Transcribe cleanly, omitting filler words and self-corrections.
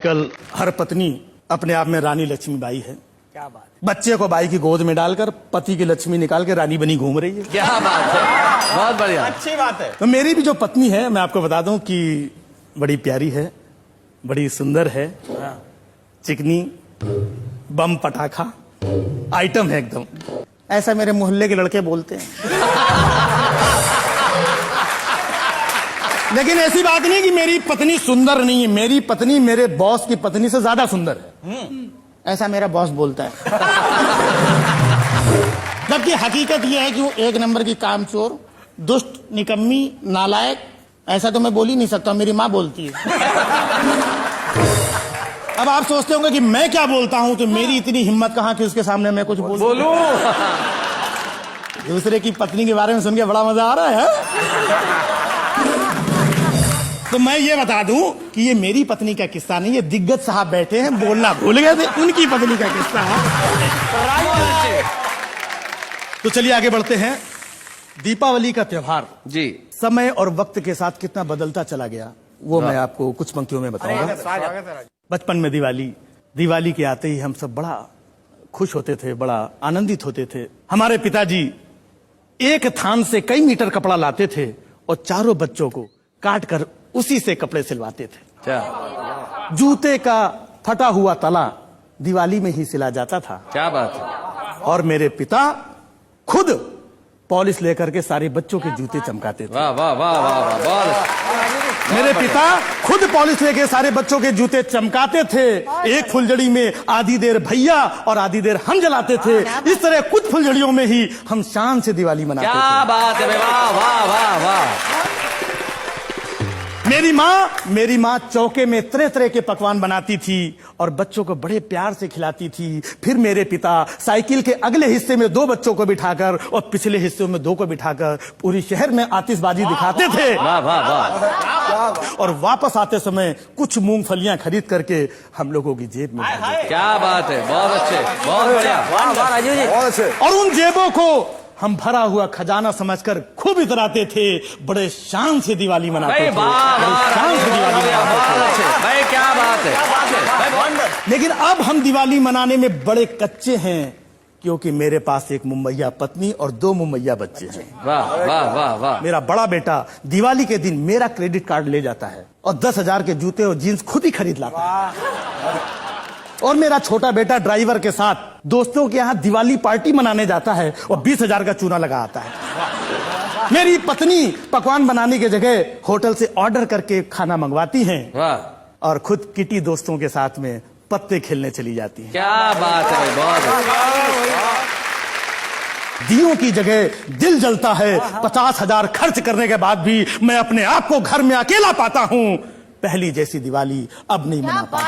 कल हर पत्नी अपने आप में रानी लक्ष्मीबाई है। क्या बात है। बच्चे को बाई की गोद में डालकर पति की लक्ष्मी निकाल के रानी बनी घूम रही है। क्या बात है, बहुत बढ़िया, अच्छी बात है। तो मेरी भी जो पत्नी है, मैं आपको बता दूं कि बड़ी प्यारी है, बड़ी सुंदर है, चिकनी, बम पटाखा आइटम है एकदम। ऐसा मेरे मोहल्ले के लड़के बोलते हैं। लेकिन ऐसी बात नहीं कि मेरी पत्नी सुंदर नहीं है, मेरी पत्नी मेरे बॉस की पत्नी से ज्यादा सुंदर है, ऐसा मेरा बॉस बोलता है। जबकि हकीकत यह है कि वो एक नंबर की कामचोर, दुष्ट, निकम्मी, नालायक, ऐसा तो मैं बोल ही नहीं सकता, मेरी माँ बोलती है। अब आप सोचते होंगे कि मैं क्या बोलता हूं, तो मेरी इतनी हिम्मत कहां कि उसके सामने मैं कुछ बोलूं। दूसरे की पत्नी के बारे में सुन के बड़ा मजा आ रहा है। तो मैं ये बता दूं कि ये मेरी पत्नी का किस्सा नहीं, ये दिग्गज साहब बैठे हैं, बोलना भूल गए थे, उनकी पत्नी का किस्सा है। तो चलिए आगे बढ़ते हैं। दीपावली का त्योहार जी समय और वक्त के साथ कितना बदलता चला गया, वो मैं आपको कुछ पंक्तियों में बताऊंगा। बचपन में दिवाली के आते ही हम सब बड़ा खुश होते थे, बड़ा आनंदित होते थे। हमारे पिताजी एक थान से कई मीटर कपड़ा लाते थे और चारों बच्चों को काट कर उसी से कपड़े सिलवाते थे। जूते का फटा हुआ तला दिवाली में ही सिला जाता था। क्या बात है। और मेरे पिता खुद पॉलिश लेकर के सारे बच्चों के जूते चमकाते थे। वाह वाह वाह वाह वाह। मेरे पिता खुद पॉलिश लेके सारे बच्चों के जूते चमकाते थे। एक फुलझड़ी में आधी देर भैया और आधी देर हम जलाते थे। इस तरह कुछ फुलझड़ियों में ही हम शान से दिवाली मनाते थे। क्या बात है, वाह वाह वाह वाह। मेरी माँ चौके में तरह तरह के पकवान बनाती थी और बच्चों को बड़े प्यार से खिलाती थी। फिर मेरे पिता साइकिल के अगले हिस्से में 2 बच्चों को बिठाकर और पिछले हिस्से में 2 को बिठाकर पूरी शहर में आतिशबाजी दिखाते थे। वाह वाह वाह। और वापस आते समय कुछ मूंगफलियां खरीद करके हम लोगों की जेब में। क्या बात है, बहुत अच्छे, बहुत बढ़िया, बहुत अच्छे। और उन जेबों को हम भरा हुआ खजाना समझकर खूब इतराते थे, बड़े शान से दिवाली मनाते थे। शान से दिवाली मनाते थे। भाई क्या बात है। लेकिन अब हम दिवाली मनाने में बड़े कच्चे हैं, क्योंकि मेरे पास एक मुम्बैया पत्नी और 2 मुम्बैया बच्चे हैं। वाह वाह वाह वाह। मेरा बड़ा बेटा दिवाली के दिन मेरा क्रेडिट कार्ड ले जाता है और 10,000 के जूते और जीन्स खुद ही खरीद लाता है। और मेरा छोटा बेटा ड्राइवर के साथ दोस्तों के यहाँ दिवाली पार्टी मनाने जाता है और 20,000 का चूना लगा आता है। मेरी पत्नी पकवान बनाने की जगह होटल से ऑर्डर करके खाना मंगवाती हैं और खुद किटी दोस्तों के साथ में पत्ते खेलने चली जाती हैं। क्या बात है, बहुत। दियों की जगह दिल जलता है। 50,000 खर्च करने के बाद भी मैं अपने आप को घर में अकेला पाता हूँ। पहली जैसी दिवाली अब नहीं मना पाता।